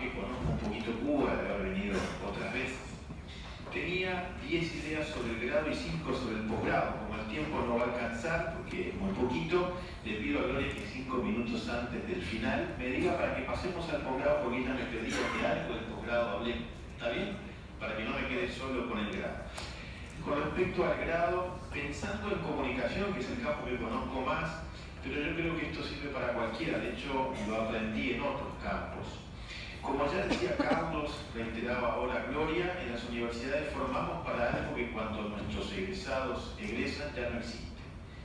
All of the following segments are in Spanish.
que conozco un poquito Cuba, de haber venido otras veces. Tenía 10 ideas sobre el grado y 5 sobre el posgrado. Como el tiempo no va a alcanzar, porque es muy poquito, le pido a Gloria que 5 minutos antes del final me diga para que pasemos al posgrado, porque ella me pedía que algo del posgrado hablemos. ¿Está bien? Para que no me quede solo con el grado. Con respecto al grado, pensando en comunicación, que es el campo que conozco más, pero yo creo que esto sirve para cualquiera, de hecho lo aprendí en otros campos. Como ya decía Carlos, reiteraba ahora Gloria, en las universidades formamos para algo que cuando nuestros egresados egresan ya no existe.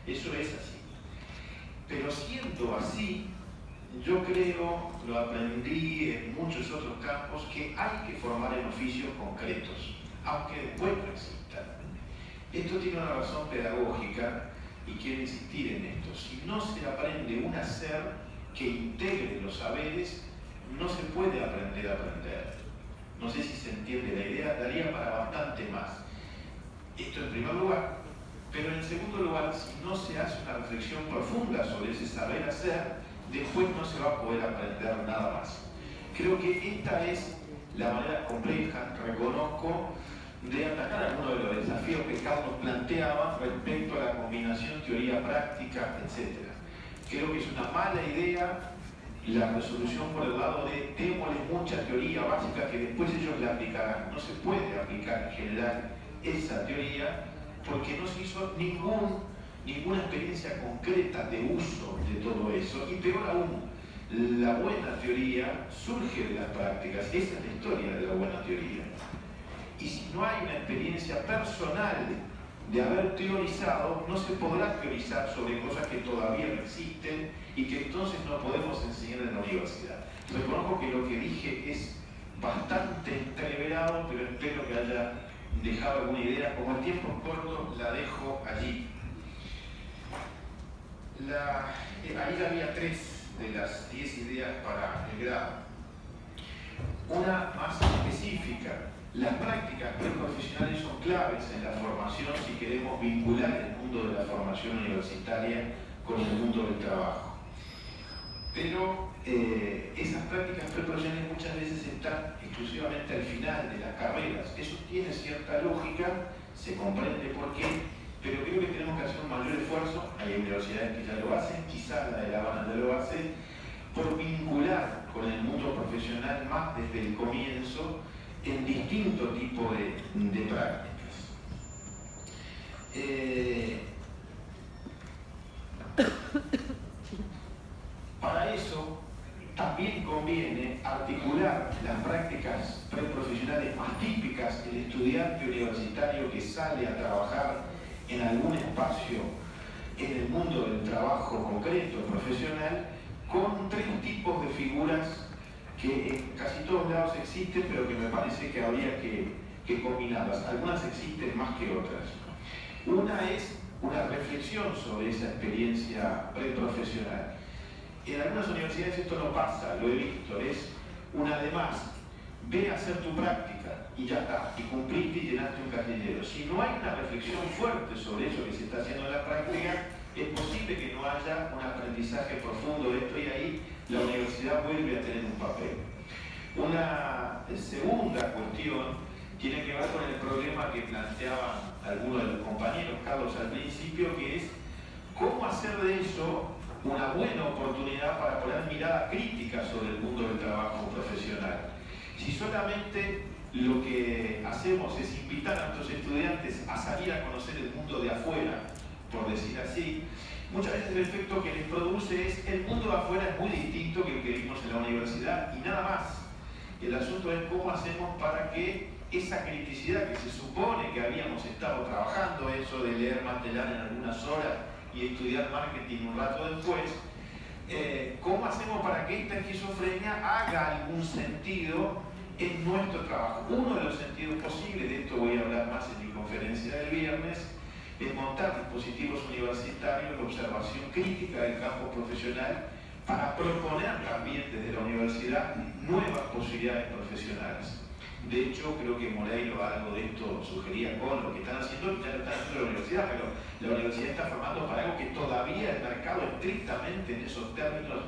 Eso es así. Pero siendo así, yo creo, lo aprendí en muchos otros campos, que hay que formar en oficios concretos, aunque después no existan. Esto tiene una razón pedagógica y quiero insistir en esto. Si no se aprende un hacer que integre los saberes, no se puede aprender a aprender. No sé si se entiende la idea, daría para bastante más. Esto en primer lugar. Pero en segundo lugar, si no se hace una reflexión profunda sobre ese saber hacer, después no se va a poder aprender nada más. Creo que esta es la manera compleja, reconozco, de atacar algunos de los desafíos que Carlos planteaba respecto a la combinación teoría-práctica, etc. Creo que es una mala idea la resolución por el lado de démosle mucha teoría básica que después ellos la aplicarán. No se puede aplicar en general esa teoría porque no se hizo ninguna experiencia concreta de uso de todo eso, y peor aún, la buena teoría surge de las prácticas. Esa es la historia de la buena teoría. Y si no hay una experiencia personal de haber teorizado, no se podrá teorizar sobre cosas que todavía no existen y que entonces no podemos enseñar en la universidad. Reconozco que lo que dije es bastante entreverado, pero espero que haya dejado alguna idea. Como el tiempo es corto, la dejo allí. Ahí había 3 de las 10 ideas para el grado. Una más específica. Las prácticas preprofesionales son claves en la formación si queremos vincular el mundo de la formación universitaria con el mundo del trabajo. Pero esas prácticas preprofesionales muchas veces están exclusivamente al final de las carreras. Eso tiene cierta lógica, se comprende por qué, pero creo que tenemos que hacer un mayor esfuerzo. Hay universidades que ya lo hacen, quizás la de La Habana ya lo hace, por vincular con el mundo profesional más desde el comienzo en distintos tipos de prácticas. Para eso también conviene articular las prácticas preprofesionales más típicas del estudiante universitario que sale a trabajar en algún espacio en el mundo del trabajo concreto, profesional, con 3 tipos de figuras que en casi todos lados existen, pero que me parece que habría que combinarlas. Algunas existen más que otras. Una es una reflexión sobre esa experiencia preprofesional. En algunas universidades esto no pasa, lo he visto, es una de más. Ve a hacer tu práctica y ya está, y cumpliste y llenaste un casillero. Si no hay una reflexión fuerte sobre eso que se está haciendo en la práctica, es posible que no haya un aprendizaje profundo de esto, y ahí la universidad vuelve a tener un papel. Una segunda cuestión tiene que ver con el problema que planteaban algunos de los compañeros, Carlos, al principio, que es cómo hacer de eso una buena oportunidad para poner mirada crítica sobre el mundo del trabajo profesional. Si solamente lo que hacemos es invitar a nuestros estudiantes a salir a conocer el mundo de afuera, por decir así, muchas veces el efecto que les produce es el mundo de afuera es muy distinto que el que vimos en la universidad y nada más. El asunto es cómo hacemos para que esa criticidad que se supone que habíamos estado trabajando, eso de leer Matelar en algunas horas y estudiar marketing un rato después, ¿cómo hacemos para que esta esquizofrenia haga algún sentido en nuestro trabajo? Uno de los sentidos posibles, de esto voy a hablar más en mi conferencia del viernes, es montar dispositivos universitarios de observación crítica del campo profesional para proponer también desde la universidad nuevas posibilidades profesionales. De hecho, creo que Moreiro algo de esto sugería con lo que están haciendo, ya lo están haciendo la universidad, pero la universidad está formando para algo que todavía el mercado estrictamente en esos términos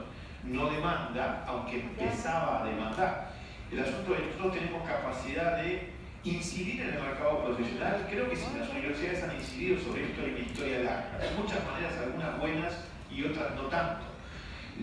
no demanda, aunque empezaba a demandar. El asunto es que nosotros tenemos capacidad de incidir en el mercado profesional. Creo que si las universidades han incidido sobre esto hay una historia larga. De muchas maneras, algunas buenas y otras no tanto.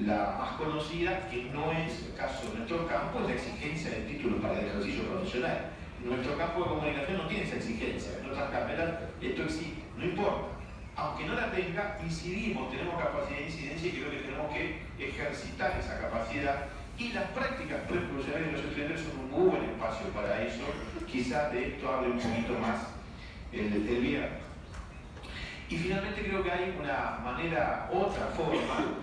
La más conocida, que no es el caso de nuestro campo, es la exigencia del título para el ejercicio profesional. Nuestro campo de comunicación no tiene esa exigencia. En otras carreras esto existe, no importa. Aunque no la tenga, incidimos, tenemos capacidad de incidencia y creo que tenemos que ejercitar esa capacidad. Y las prácticas preprofesionales de los estudiantes son un muy buen espacio para eso. Quizás de esto hable un poquito más el viernes. Y finalmente creo que hay una manera, otra forma,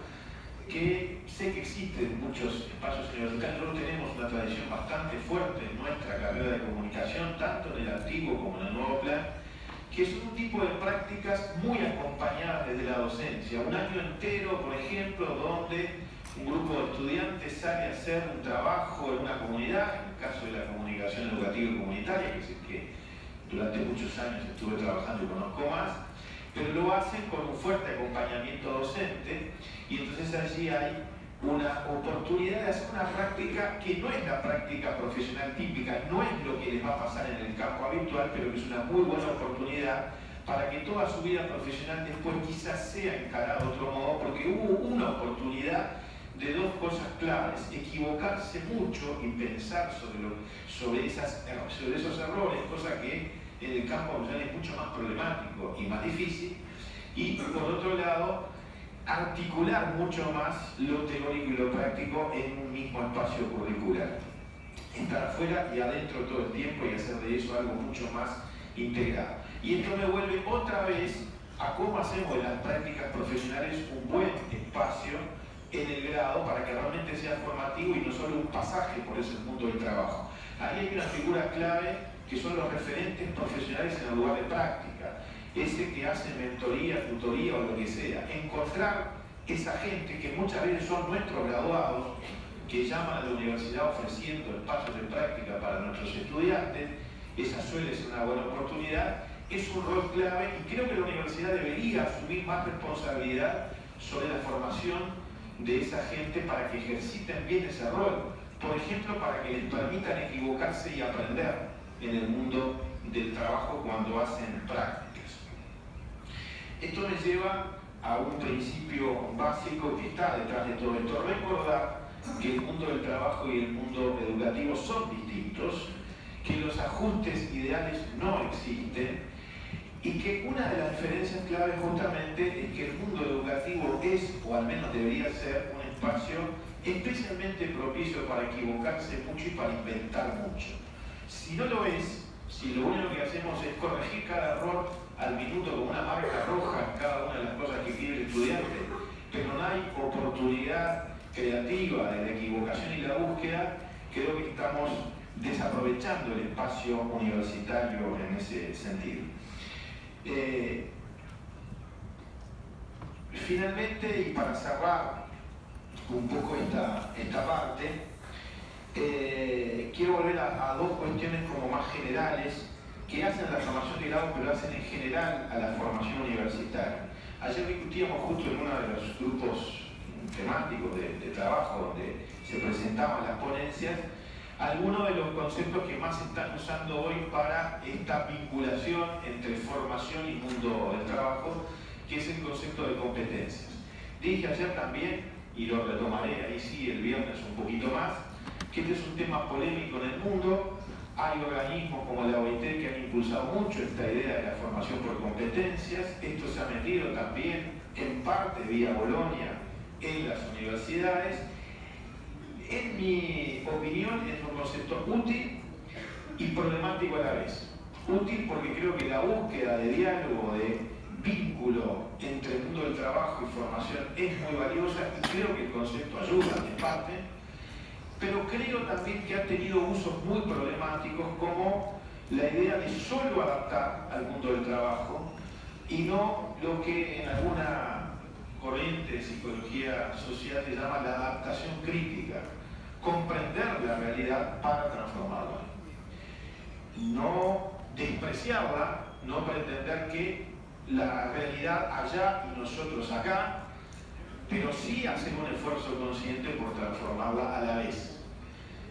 que sé que existe en muchos espacios universitarios. Nosotros tenemos una tradición bastante fuerte en nuestra carrera de comunicación, tanto en el antiguo como en el nuevo plan, que son un tipo de prácticas muy acompañadas desde la docencia. Un año entero, por ejemplo, donde un grupo de estudiantes sale a hacer un trabajo en una comunidad, en el caso de la comunicación educativa y comunitaria, que es el que durante muchos años estuve trabajando y conozco más, pero lo hacen con un fuerte acompañamiento docente, y entonces allí hay una oportunidad de hacer una práctica que no es la práctica profesional típica, no es lo que les va a pasar en el campo habitual, pero que es una muy buena oportunidad para que toda su vida profesional después quizás sea encarada de otro modo, porque hubo una oportunidad de dos cosas claves: equivocarse mucho y pensar sobre esos errores, cosa que en el campo profesional es mucho más problemático y más difícil, y por otro lado, articular mucho más lo teórico y lo práctico en un mismo espacio curricular. Estar afuera y adentro todo el tiempo y hacer de eso algo mucho más integrado. Y esto me vuelve otra vez a cómo hacemos de las prácticas profesionales un buen espacio en el grado para que realmente sea formativo y no solo un pasaje por ese mundo del trabajo. Ahí hay una figura clave que son los referentes profesionales en el lugar de práctica. Ese que hace mentoría, tutoría o lo que sea. Encontrar esa gente que muchas veces son nuestros graduados, que llaman a la universidad ofreciendo espacios de práctica para nuestros estudiantes. Esa suele ser una buena oportunidad. Es un rol clave y creo que la universidad debería asumir más responsabilidad sobre la formación de esa gente para que ejerciten bien ese rol. Por ejemplo, para que les permitan equivocarse y aprender en el mundo del trabajo cuando hacen prácticas. Esto me lleva a un principio básico que está detrás de todo esto: recordar que el mundo del trabajo y el mundo educativo son distintos, que los ajustes ideales no existen, y que una de las diferencias claves justamente es que el mundo educativo es, o al menos debería ser, un espacio especialmente propicio para equivocarse mucho y para inventar mucho. Si no lo es, si lo único que hacemos es corregir cada error al minuto con una marca roja en cada una de las cosas que quiere el estudiante, pero no hay oportunidad creativa de la equivocación y la búsqueda, creo que estamos desaprovechando el espacio universitario en ese sentido. Finalmente, y para cerrar un poco esta parte, quiero volver a dos cuestiones como más generales que hacen la formación de grado, pero hacen en general a la formación universitaria. Ayer discutíamos justo en uno de los grupos temáticos de trabajo donde se presentaban las ponencias algunos de los conceptos que más se están usando hoy para esta vinculación entre formación y mundo del trabajo, que es el concepto de competencias. Dije ayer también, y lo retomaré ahí sí el viernes un poquito más, que este es un tema polémico en el mundo. Hay organismos como la OIT que han impulsado mucho esta idea de la formación por competencias. Esto se ha metido también en parte vía Bolonia en las universidades. En mi opinión es un concepto útil y problemático a la vez. Útil porque creo que la búsqueda de diálogo, de vínculo entre el mundo del trabajo y formación es muy valiosa y creo que el concepto ayuda en parte, pero creo también que ha tenido usos muy problemáticos como la idea de solo adaptar al mundo del trabajo y no lo que en alguna corriente de psicología social se llama la adaptación crítica, comprender la realidad para transformarla. No despreciarla, no pretender que la realidad allá y nosotros acá, pero sí hacer un esfuerzo consciente por transformarla a la vez.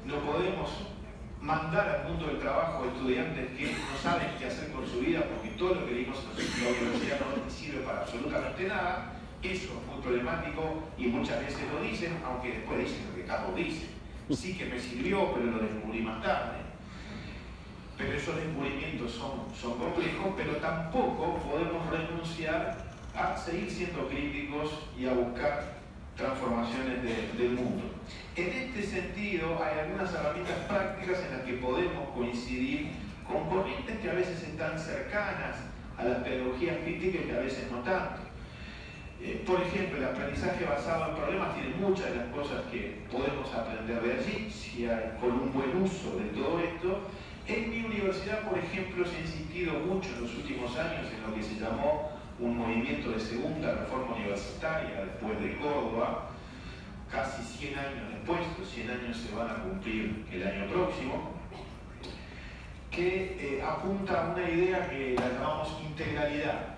No podemos mandar al mundo del trabajo estudiantes que no saben qué hacer con su vida porque todo lo que dimos en la universidad no sirve para absolutamente nada. Eso es muy problemático y muchas veces lo dicen, aunque después dicen lo que Carlos dice. Sí que me sirvió, pero lo descubrí más tarde. Pero esos descubrimientos son complejos, pero tampoco podemos renunciar a seguir siendo críticos y a buscar transformaciones del mundo. En este sentido, hay algunas herramientas prácticas en las que podemos coincidir con corrientes que a veces están cercanas a las pedagogías críticas y que a veces no tanto. Por ejemplo, el aprendizaje basado en problemas tiene muchas de las cosas que podemos aprender de allí, si hay, con un buen uso de todo esto. En mi universidad, por ejemplo, se ha insistido mucho en los últimos años en lo que se llamó un movimiento de segunda reforma universitaria después de Córdoba, casi 100 años después, los 100 años se van a cumplir el año próximo, que apunta a una idea que la llamamos integralidad.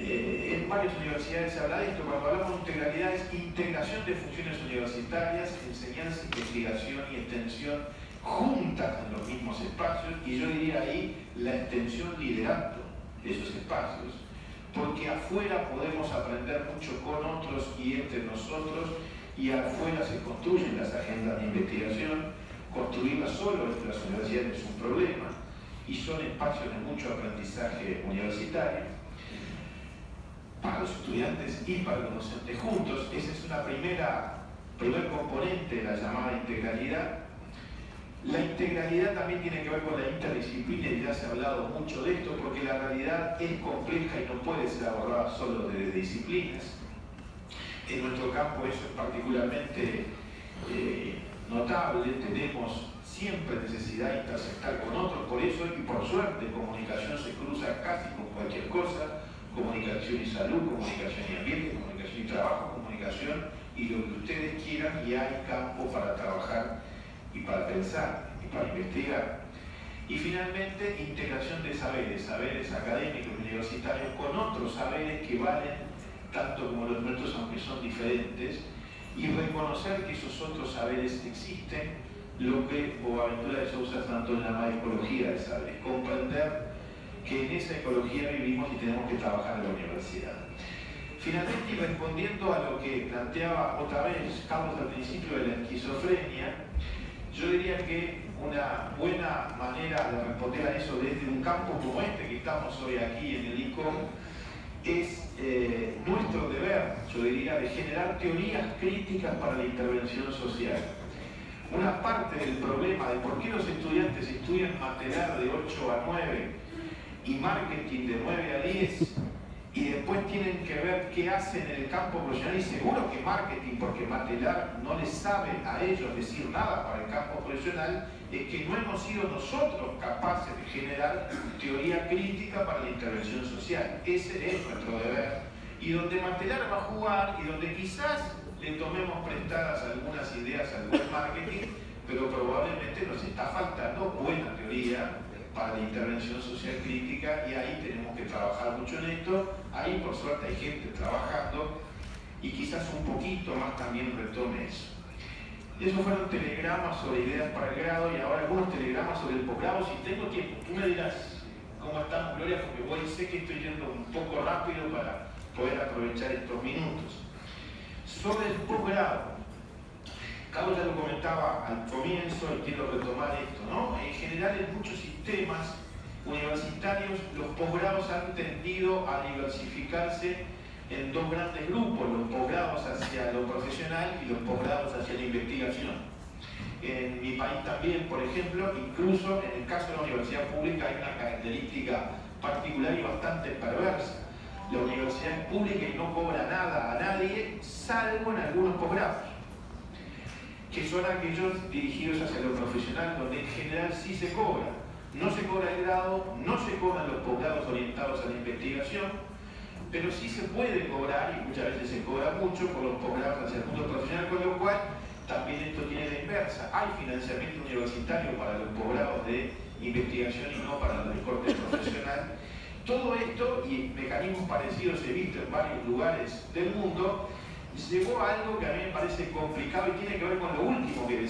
En varias universidades se habla de esto. Cuando hablamos de integralidad es integración de funciones universitarias, enseñanza, investigación y extensión juntas en los mismos espacios, y yo diría ahí la extensión liderando esos espacios, porque afuera podemos aprender mucho con otros y entre nosotros, y afuera se construyen las agendas de investigación. Construirlas solo entre las universidades es un problema, y son espacios de mucho aprendizaje universitario para los estudiantes y para los docentes juntos. Esa es una primer componente de la llamada integralidad. La integralidad también tiene que ver con la interdisciplina, y ya se ha hablado mucho de esto, porque la realidad es compleja y no puede ser abordada solo desde disciplinas. En nuestro campo eso es particularmente notable. Tenemos siempre necesidad de intersectar con otros, por eso, y por suerte, comunicación se cruza casi con cualquier cosa: comunicación y salud, comunicación y ambiente, comunicación y trabajo, comunicación y lo que ustedes quieran, y hay campo para trabajar y para pensar y para investigar. Y finalmente, integración de saberes académicos y universitarios con otros saberes que valen tanto como los nuestros, aunque son diferentes, y reconocer que esos otros saberes existen, lo que Boaventura de Sousa Santos llama ecología de saberes. Comprender que en esa ecología vivimos y tenemos que trabajar en la universidad. Finalmente, y respondiendo a lo que planteaba otra vez Carlos al principio de la esquizofrenia, yo diría que una buena manera de responder a eso desde un campo como este que estamos hoy aquí en el ICOM es nuestro deber, yo diría, de generar teorías críticas para la intervención social. Una parte del problema de por qué los estudiantes estudian matelar de 8 a 9 y marketing de 9 a 10 y después tienen que ver qué hacen en el campo profesional, y seguro que marketing, porque matelar no les sabe a ellos decir nada para el campo profesional, es que no hemos sido nosotros capaces de generar teoría crítica para la intervención social. Ese es nuestro deber, y donde matelar va a jugar, y donde quizás le tomemos prestadas algunas ideas al buen marketing, pero probablemente nos está faltando buena teoría para la intervención social crítica, y ahí tenemos que trabajar mucho en esto. Ahí por suerte hay gente trabajando, y quizás un poquito más también retome eso. Esos fueron telegramas sobre ideas para el grado, y ahora algunos telegramas sobre el posgrado, si tengo tiempo. Tú me dirás cómo estamos, Gloria, porque sé que estoy yendo un poco rápido para poder aprovechar estos minutos. Sobre el posgrado, Carlos ya lo comentaba al comienzo y quiero retomar esto, ¿no? En general, en muchos sistemas universitarios, los posgrados han tendido a diversificarse en dos grandes grupos: los posgrados hacia lo profesional y los posgrados hacia la investigación. En mi país también, por ejemplo, incluso en el caso de la universidad pública hay una característica particular y bastante perversa. La universidad es pública y no cobra nada a nadie, salvo en algunos posgrados, que son aquellos dirigidos hacia lo profesional, donde en general sí se cobra. No se cobra el grado, no se cobran los posgrados orientados a la investigación, pero sí se puede cobrar, y muchas veces se cobra mucho, por los posgrados hacia el mundo profesional, con lo cual también esto tiene la inversa. Hay financiamiento universitario para los posgrados de investigación y no para los de corte profesional. Todo esto, y mecanismos parecidos he visto en varios lugares del mundo, llevó a algo que a mí me parece complicado y tiene que ver con lo último que decía.